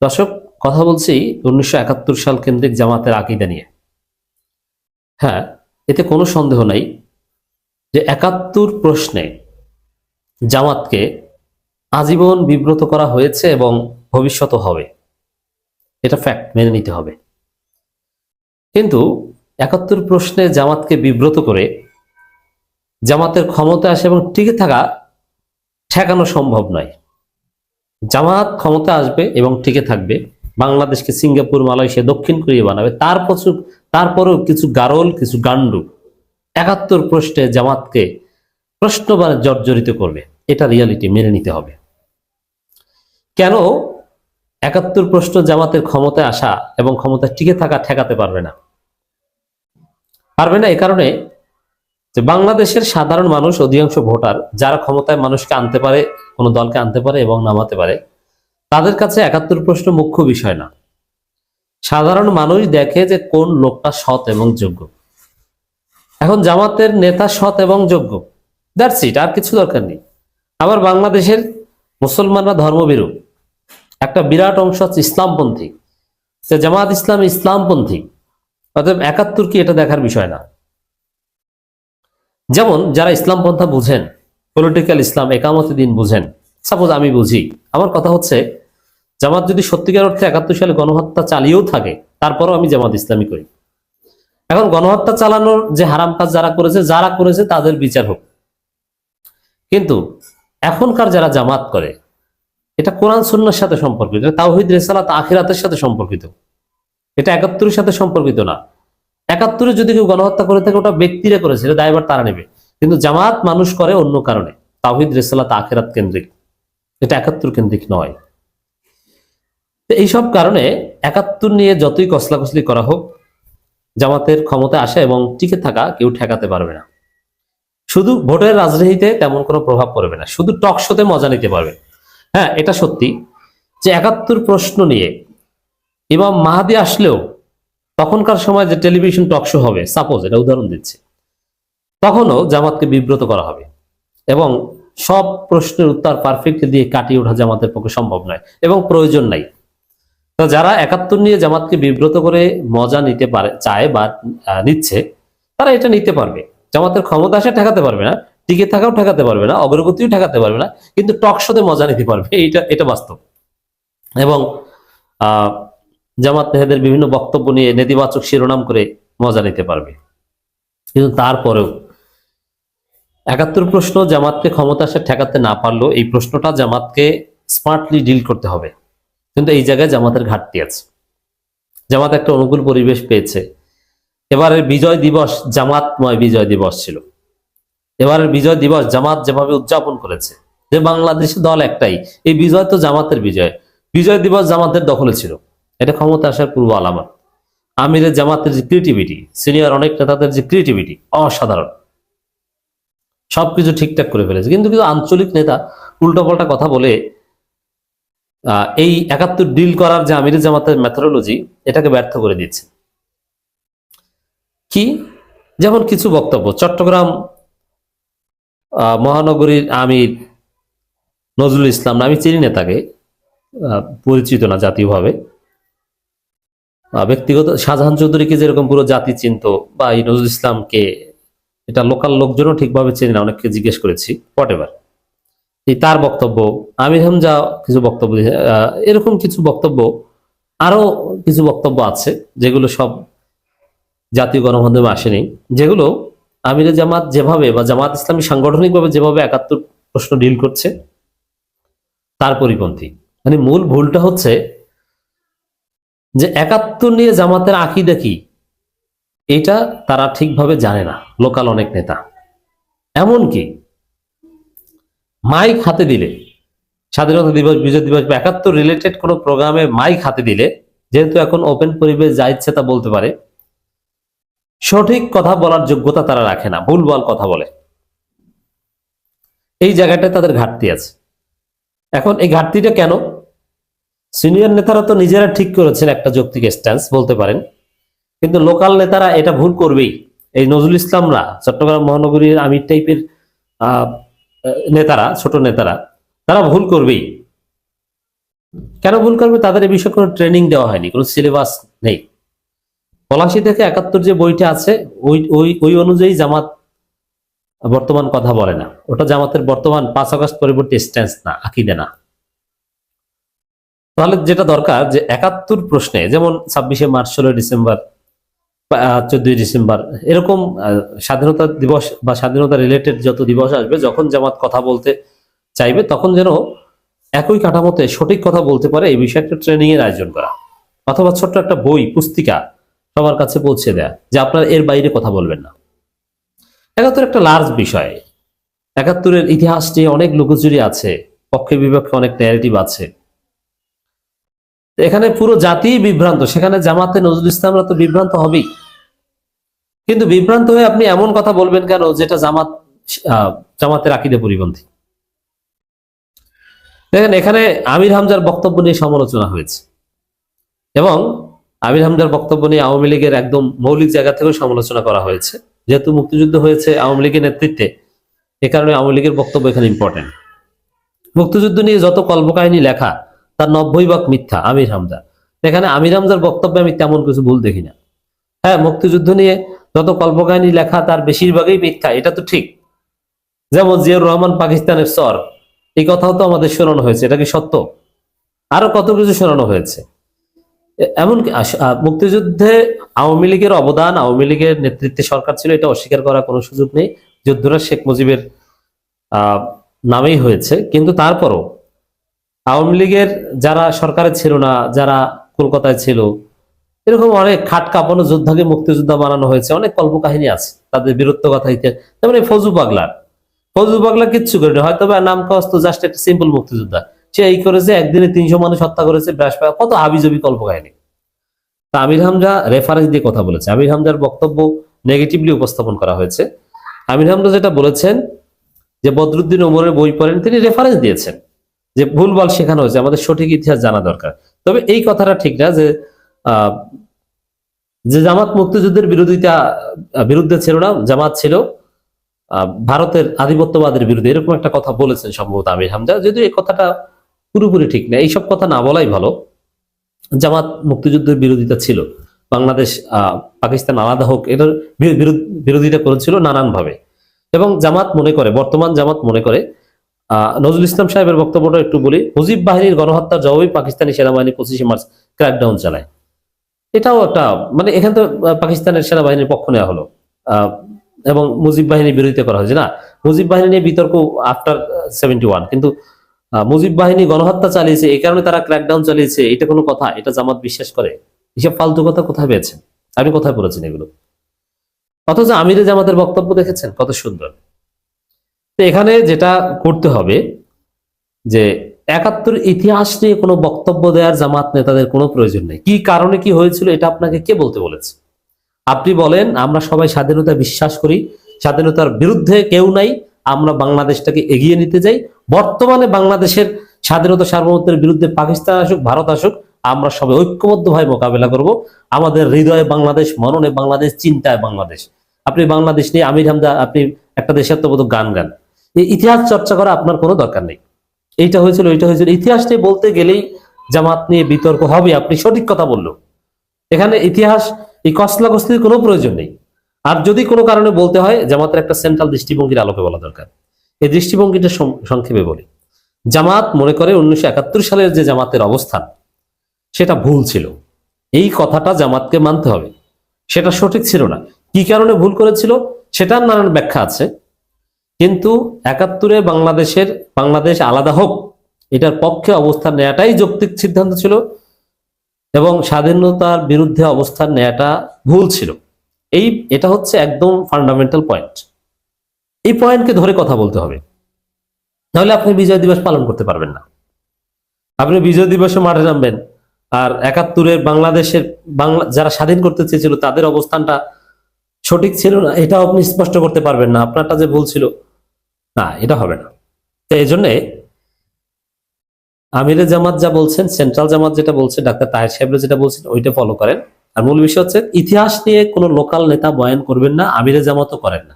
দর্শক, কথা বলছি 1971 সাল কেন্দ্রিক জামাতের আকীদা নিয়ে। হ্যাঁ, এতে কোনো সন্দেহ নাই যে 71 প্রশ্নে জামাতকে আজীবন বিব্রত করা হয়েছে এবং ভবিষ্যতও হবে, এটা ফ্যাক্ট, মেনে নিতে হবে। কিন্তু 71 প্রশ্নে জামাতকে বিব্রত করে জামাতের ক্ষমতা আসে এবং টিকে থাকা ঠেকানো সম্ভব নয়। জামাত ক্ষমতা আসবে এবং টিকে থাকবে, বাংলাদেশকে সিঙ্গাপুর, মালয়েশিয়া, দক্ষিণ কোরিয়া বানাবে, তারপরেও কিছু গারল, কিছু গান্ডু 71 প্রশ্নে জামাতকে প্রশ্নবাণে জর্জরিত করবে। এটা রিয়ালিটি, মেনে নিতে হবে। কেন 71 প্রশ্ন জামাতের ক্ষমতায় আসা এবং ক্ষমতায় টিকে থাকা ঠেকাতে পারবে না? এ কারণে যে বাংলাদেশের সাধারণ মানুষ, অধিকাংশ ভোটার যারা ক্ষমতায় মানুষকে আনতে পারে, কোনো দলকে আনতে পারে এবং নামাতে পারে, তাদের কাছে 71 প্রশ্ন মুখ্য বিষয় না। সাধারণ মানুষ দেখে যে কোন লোকটা সৎ এবং যোগ্য। এখন জামাতের নেতা সৎ এবং যোগ্য, দ্যাটস ইট, আর কিছু দরকার নেই। আবার বাংলাদেশের মুসলমানরা ধর্মবিরোধ, একটা বিরাট অংশ হচ্ছে ইসলামপন্থী, যে জামাত ইসলাম ইসলামপন্থী, অতএব 71 কি এটা দেখার বিষয় না। যেমন যারা ইসলাম পন্থা বুঝেন, পলিটিক্যাল ইসলাম, একামতে দিন বুঝেন, সাপোজ আমি বুঝি, আমার কথা হচ্ছে জামাত যদি সত্যিকার অর্থে 71 সালে গণহত্যা চালিয়েও থাকে, তারপরও আমি জামাত ইসলামী করি। এখন গণহত্যা চালানোর যে হারাম কাজ যারা করেছে তাদের বিচার হোক, কিন্তু এখনকার যারা জামাত করে, এটা কোরআন সুন্নাহর সাথে সম্পর্কিত, তাওহীদ, রিসালাত, আখিরাতের সাথে সম্পর্কিত। এটা 71-এর সাথে সম্পর্কিত না। 71-এ যদি কেউ গণহত্যা করে থাকে, ওটা ব্যক্তিরা করেছে, এটা দায়ভার তারা নেবে। কিন্তু জামাত মানুষ করে অন্য কারণে, তাওহীদ, রিসালাত, আখিরাত কেন্দ্রিক, এটা 71 কেন্দ্রিক নয়। এইসব কারণে 71 নিয়ে যতই কসলাকসলি করা হোক, জামাতের ক্ষমতা আসা এবং টিকে থাকা কেউ ঠেকাতে পারবে না। শুধু ভোটের রাজনীতিতে তেমন কোনো প্রভাব পড়বে না, শুধু টক শোতে মজা নিতে পারবে। হ্যাঁ, এটা সত্যি যে 71 প্রশ্ন নিয়ে ইমাম মাহাদি আসলেও তখনকার সময় যে টেলিভিশন টক শো হবে, সাপোজ এটা উদাহরণ দিচ্ছি, তখনও জামাতকে বিব্রত করা হবে এবং সব প্রশ্নের উত্তর পারফেক্টলি দিয়ে কাটিয়ে ওঠা জামাতের পক্ষে সম্ভব নয় এবং প্রয়োজন নাই। তো যারা 71 নিয়ে জামাতকে বিব্রত করে মজা নিতে পারে, চায় বা নিচ্ছে, তারা এটা নিতে পারবে। জামাতের ক্ষমতা আসে ঠেকাতে পারবে না, টিকে থাকাও ঠেকাতে পারবে না, অগ্রগতিও ঠেকাতে পারবে না, কিন্তু টক শোতে মজা নিতে পারবে, এটা বাস্তব। এবং জামাত নেতাদের বিভিন্ন বক্তব্য নিয়ে নেতিবাচক শিরোনাম করে মজা নিতে পারবে। কিন্তু তারপরেও 71 প্রশ্ন জামাতকে ক্ষমতা আসে ঠেকাতে না পারলেও এই প্রশ্নটা জামাতকে স্মার্টলি ডিল করতে হবে। কিন্তু এই জায়গায় জামাতের ঘাটতি আছে। জামাত একটা অনুকূল পরিবেশ পেয়েছে। এবারের বিজয় দিবস জামাতময় বিজয় দিবস ছিল। এবারের বিজয় দিবস জামাত যেভাবে উদযাপন করেছে, যে বাংলাদেশের দল একটাই, এই বিজয় তো জামাতের বিজয়। বিজয় দিবস জামাতের দখলে ছিল, এটা ক্ষমতা আসার পূর্ব আলামত। আমিরের জামাতের যে ক্রিয়েটিভিটি, সিনিয়র অনেক নেতাদের যে ক্রিয়েটিভিটি, অসাধারণ, সবকিছু ঠিকঠাক করে ফেলেছে। কিন্তু আঞ্চলিক নেতা উল্টোপাল্টা কথা বলে এই 71 ডিল করার যে আমিরের জামাতের মেথোডোলজি, এটাকে ব্যর্থ করে দিচ্ছে। কি? যেমন কিছু বক্তব্য, চট্টগ্রাম মহানগরীর আমির নজরুল ইসলাম, আমি চিনি না তাকে, পরিচিত না জাতীয়ভাবে, ব্যক্তিগত শাহজাহান চৌধুরীকে যেরকম পুরো জাতি চিনত, বা এই নজরুল ইসলামকে এটা লোকাল লোকজনও ঠিকভাবে চেনে না, অনেককে জিজ্ঞেস করেছি, হোয়াটএভার। এই তার বক্তব্য, আমির হামজা কিছু বক্তব্য, এরকম কিছু বক্তব্য, আরো কিছু বক্তব্য আছে যেগুলো সব জাতীয় গণমাধ্যমে আসেনি, যেগুলো আমিরে জামাত যেভাবে বা জামাত ইসলামী সাংগঠনিকভাবে যেভাবে 71 প্রশ্ন ডিল করছে তার পরিপন্থী। মানে মূল ভুলটা হচ্ছে যে 71 নিয়ে জামাতের আকীদা কি, এটা তারা ঠিকভাবে জানে না লোকাল অনেক নেতা। এমনকি মাইক হাতে দিলে, স্বাধীনতা দিবস, বিজয় দিবস বা 71 রিলেটেড কোনো প্রোগ্রামে মাইক হাতে দিলে, যেহেতু এখন ওপেন পরিবেশ, যা ইচ্ছে তা বলতে পারে, সঠিক কথা বলার যোগ্যতা তারা রাখে না, ভুলভাল কথা বলে। এই জায়গাটায় তাদের ঘাটতি আছে। এখন এই ঘাটতিটা কেন? সিনিয়র নেতারা তো নিজেরা ঠিক করেছেন একটা যৌক্তিক স্ট্যান্স, বলতে পারেন, কিন্তু লোকাল নেতারা এটা ভুল করবেই। এই নজরুল ইসলামরা, চট্টগ্রাম মহানগরীর আমির টাইপের নেতারা, ছোট নেতারা, তারা ভুল করবেই। কেন ভুল করবে? তাদের এই বিষয়ে কোনো ট্রেনিং দেওয়া হয়নি, কোনো সিলেবাস নেই। ৮৫ থেকে ৭১ যে বইটা আছে ওই ওই ওই অনুযায়ী জামাত বর্তমান কথা বলে না। ওটা জামাতের বর্তমান ৫ আগস্ট পরবর্তী স্ট্যান্স না, আকীদা না। তাহলে যেটা দরকার যে ৭১ প্রশ্নে, যেমন ২৬শে মার্চ, ১৬ ডিসেম্বর, ১৪ই ডিসেম্বর, এরকম স্বাধীনতা দিবস বা স্বাধীনতা রিলেটেড যত দিবস আসবে, যখন জামাত কথা বলতে চাইবে তখন যেন একই কাঠামোতে সঠিক কথা বলতে পারে, এই বিষয়ে একটা ট্রেনিং এর আয়োজন করা, অথবা ছোট্ট একটা বই, পুস্তিকা সবার কাছে পৌঁছে দেয়া যে আপনারা এর বাইরে কথা বলবেন না। ৭১ একটা লার্জ বিষয়। ৭১-এর ইতিহাস নিয়ে অনেক লুকোচুরি আছে, পক্ষে বিপক্ষে অনেক ন্যারেটিভ আছে। এখানে পুরো জাতি বিভ্রান্ত, সেখানে জামাতে নজরুল ইসলামরা তো বিভ্রান্ত হবেই। কিন্তু বিভ্রান্ত হয়ে আপনি এমন কথা বলবেন কেন যেটা জামাতের আকীদা পরিপন্থী? দেখেন, এখানে আমির হামজার বক্তব্য নিয়ে সমালোচনা হয়েছে, এবং আমির হামজার বক্তব্য নিয়ে আওয়ামী লীগের একদম মৌলিক জায়গা থেকেও সমালোচনা করা হয়েছে। যেহেতু মুক্তিযুদ্ধ হয়েছে আওয়ামী লীগের নেতৃত্বে, এ কারণে আওয়ামী লীগের বক্তব্য এখানে ইম্পর্টেন্ট। মুক্তিযুদ্ধ নিয়ে যত কল্পকাহিনী লেখা তার ৯০ ভাগ মিথ্যা আমির হামজা। এখানে আমির হামজার বক্তব্যে আমি তেমন কিছু ভুল দেখি না। হ্যাঁ, মুক্তিযুদ্ধ নিয়ে যত কল্পকাহিনী লেখা তার বেশিরভাগই মিথ্যা, এটা তো ঠিক। যেমন জিয়াউর রহমান পাকিস্তানের চর, এই কথাও তো আমাদের শোনানো হয়েছে, এটা কি সত্য? আরো কত কিছু শোনানো হয়েছে। এমনকি মুক্তিযুদ্ধে আওয়ামী লীগের অবদান, আওয়ামী লীগের নেতৃত্বে সরকার ছিল, এটা অস্বীকার করার কোনো সুযোগ নেই। যুদ্ধরা শেখ মুজিবের নামেই হয়েছে, কিন্তু তারপরও আওয়ামী লীগের যারা সরকারে ছিল না, যারা কলকাতায় ছিল, এরকম অনেক খাট কাঁপানো যোদ্ধাকে মুক্তিযোদ্ধা বানানো হয়েছে। অনেক কল্পকাহিনী আছে তাদের বীরত্ব কথা, যেমন এই ফৌজু পাগলা কিচ্ছু করেনি, হয়তো বা নাম কাজ তো জাস্ট একটা সিম্পল মুক্তিযোদ্ধা। সে এই করেছে, একদিনে ৩০০ মানুষ হত্যা করেছে, কত হাবিজবি কল্পকাহিনী। তা আমির হামজা রেফারেন্স দিয়ে কথা বলেছে, আমির হামজার বক্তব্য নেগেটিভলি উপস্থাপন করা হয়েছে। আমির হামজা যেটা বলেছেন যে বদরুদ্দিন ওমরের বই পড়েন, তিনি রেফারেন্স দিয়েছেন যে ভুলভাল শেখানো হয়েছে, আমাদের সঠিক ইতিহাস জানা দরকার। তবে এই কথাটা ঠিক না যে জামাত মুক্তিযুদ্ধের বিরুদ্ধে ছিল না, জামাত ছিল ভারতের আধিপত্যবাদের বিরুদ্ধে, এরকম একটা কথা বলেছেন সম্ভবত আমির হামজা। যদিও এই কথাটা পুরোপুরি ঠিক না, এইসব কথা না বলাই ভালো। জামাত মুক্তিযুদ্ধের বিরোধিতা ছিল, বাংলাদেশ পাকিস্তান আলাদা হোক এটার বিরোধিতা করেছিল নানান ভাবে। এবং জামাত মনে করে, বর্তমান জামাত মনে করে, নজরুল ইসলাম সাহেবের বক্তব্যটা একটু বলি, মুজিব বাহিনীর গণহত্যার জবাবে পাকিস্তানি সেনাবাহিনী ২৫শে মার্চ ক্র্যাকডাউন চালায়। এটাও একটা, মানে এখানে তো পাকিস্তানের সেনাবাহিনীর পক্ষ নেওয়া হলো এবং মুজিব বাহিনীর বিরোধিতা করা হয়েছে। না, মুজিব বাহিনী নিয়ে বিতর্ক আফটার 71, কিন্তু মুজিব বাহিনী গণহত্যা চালিয়েছে, এই কারণে তারা ক্র্যাকডাউন চালিয়েছে, এটা কোনো কথা? এটা জামাত বিশ্বাস করে? এসব ফালতু কথা কোথায় পেয়েছেন? আপনি কোথায় পড়েছেন এগুলো? অথচ আমিরে জামাতের বক্তব্য দেখেছেন কত সুন্দর। তো এখানে যেটা করতে হবে যে ৭১ ইতিহাস নিয়ে কোনো বক্তব্য দেওয়ার জামাত নেতাদের কোনো প্রয়োজন নেই। কি কারণে কি হয়েছিল এটা আপনাকে কে বলতে বলেছে? আপনি বলেন আমরা সবাই স্বাধীনতা বিশ্বাস করি, স্বাধীনতার বিরুদ্ধে কেউ নাই, আমরা বাংলাদেশটাকে এগিয়ে নিতে যাই, বর্তমানে বাংলাদেশের স্বাধীনতা সার্বভৌমত্বের বিরুদ্ধে পাকিস্তান আসুক, ভারত আসুক, আমরা সবাই ঐক্যবদ্ধভাবে মোকাবেলা করব, আমাদের হৃদয়ে বাংলাদেশ, মননে বাংলাদেশ, চিন্তায় বাংলাদেশ। আপনি বাংলাদেশ নিয়ে আমির হামজা, আপনি একটা দেশাত্মবোধক গান এই ইতিহাস চর্চা করা আপনার কোনো দরকার নেই। এইটা হয়েছিল, ওইটা হয়েছিল, ইতিহাস নিয়ে বলতে গেলেই জামাত নিয়ে বিতর্ক হবে। আপনি সঠিক কথা বললো, এখানে ইতিহাস এই কসলাকসলির কোনো প্রয়োজন নেই। আর যদি কোনো কারণে বলতে হয়, জামাতের একটা সেন্ট্রাল দৃষ্টিভঙ্গির আলোকে বলা দরকার। এই দৃষ্টিভঙ্গিটা সংক্ষেপে বলি। জামাত মনে করে ১৯৭১ সালের যে জামাতের অবস্থান সেটা ভুল ছিল, এই কথাটা জামাতকে মানতে হবে। সেটা সঠিক ছিল না। কি কারণে ভুল করেছিল সেটার নানান ব্যাখ্যা আছে, কিন্তু ৭১-এ বাংলাদেশ আলাদা হোক এটার পক্ষে অবস্থান নেওয়াটাই যৌক্তিক সিদ্ধান্ত ছিল, এবং স্বাধীনতার বিরুদ্ধে অবস্থান নেওয়াটা ভুল ছিল। এটা হচ্ছে একদম ফান্ডামেন্টাল পয়েন্ট। এই পয়েন্টকে ধরে কথা বলতে হবে, নাহলে আপনি বিজয় দিবস পালন করতে পারবেন না। আপনি বিজয় দিবসে মাঠে নামবেন, আর ৭১-এর বাংলাদেশের যারা স্বাধীন করতে চেয়েছিল তাদের অবস্থানটা সঠিক ছিল না, এটাও আপনি স্পষ্ট করতে পারবেন না, আপনারটা যে ভুল ছিল, না, এটা হবে না। তো এই জন্যে আমিরে জামাত যা বলছেন, সেন্ট্রাল জামাত যেটা বলছে, ডাক্তার তাহের সাহেব যেটা বলছেন, ওইটা ফলো করেন। আর মূল বিষয় হচ্ছে ইতিহাস নিয়ে কোনো লোকাল নেতা বয়ান করবেন না, আমিরে জামাতও করেন না।